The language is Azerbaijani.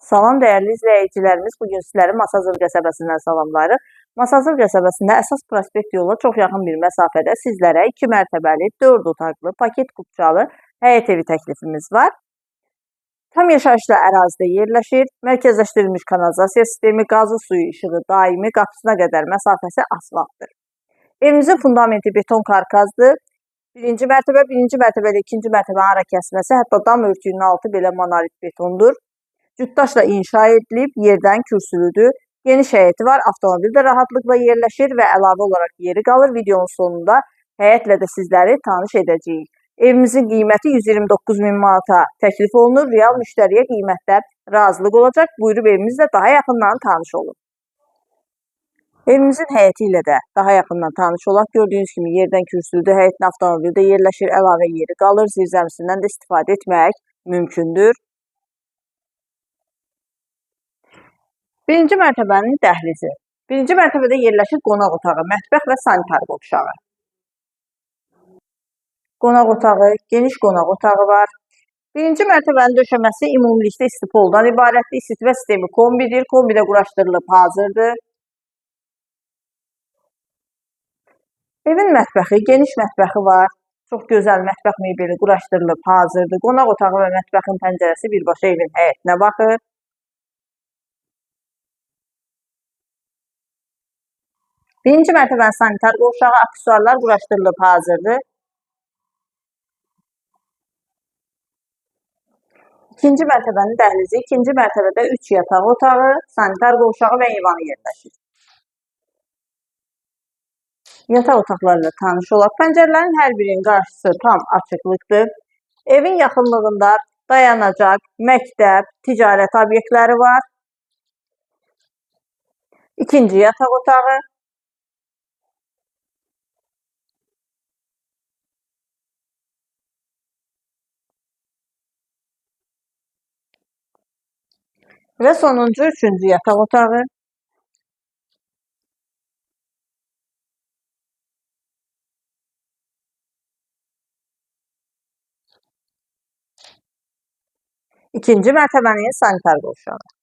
Salam dəyərli izləyicilərimiz, bugün sizləri Masazır qəsəbəsindən salamlayırıq. Masazır qəsəbəsində əsas prospekt yola çox yaxın bir məsafədə sizlərə 2 mərtəbəli, 4 otaqlı, paket kupçalı həyət evi təklifimiz var. Tam yaşayışlı ərazidə yerləşir, mərkəzləşdirilmiş kanalizasiya sistemi, qazı suyu işığı daimi, qapısına qədər məsafəsi asfaltdır. Evimizin fundamenti beton karkazdır. Birinci mərtəbədə ikinci mərtəbənin ara kəsməsi, hətta dam örtüyünün altı belə monolit betondur. Cütdaşla inşa edilib, yerdən kürsülüdür. Geniş həyəti var, avtomobil də rahatlıqla yerləşir və əlavə olaraq yeri qalır. Videonun sonunda həyətlə də sizləri tanış edəcəyik. Evimizin qiyməti 129.000 manata təklif olunur. Real müştəriyə qiymətlər razılıq olacaq. Buyurub evimizlə daha yaxından tanış olun. Evimizin həyəti ilə də daha yaxından tanış olaq. Gördüyünüz kimi yerdən kürsülüdür, həyətin avtomobil də yerləşir, əlavə yeri qalır. Zirzəmisindən də istifadə etmək mümkündür. Birinci mərtəbənin dəhlizi. Birinci mərtəbədə yerləşir qonaq otağı, mətbəx və sanitar qovşağı. Qonaq otağı, geniş qonaq otağı var. Birinci mərtəbənin döşəməsi ümumilikdə isti poldan ibarətdir. İsitmə sistemi kombidir. Kombidə quraşdırılıb hazırdır. Evin mətbəxi, geniş mətbəxi var. Çox gözəl mətbəx mebeli quraşdırılıb hazırdır. Qonaq otağı və mətbəxin pəncərəsi birbaşa evin həyətinə baxır. Birinci mərtəbənin sanitar qovşağı, aksesuarlar quraşdırılıb hazırdır. İkinci mərtəbənin dəhlizi, ikinci mərtəbədə 3 yataq otağı, sanitar qovşağı və eyvanı yerləşir. Yataq otaqlarıyla tanış olaq. Pəncərələrin hər birinin qarşısı tam açıqlıqdır. Evin yaxınlığında dayanacaq, məktəb, ticarət obyektləri var. İkinci yataq otağı. Və sonuncu, üçüncü yataq otağı. İkinci mərtəbənin sanitar qovşağı.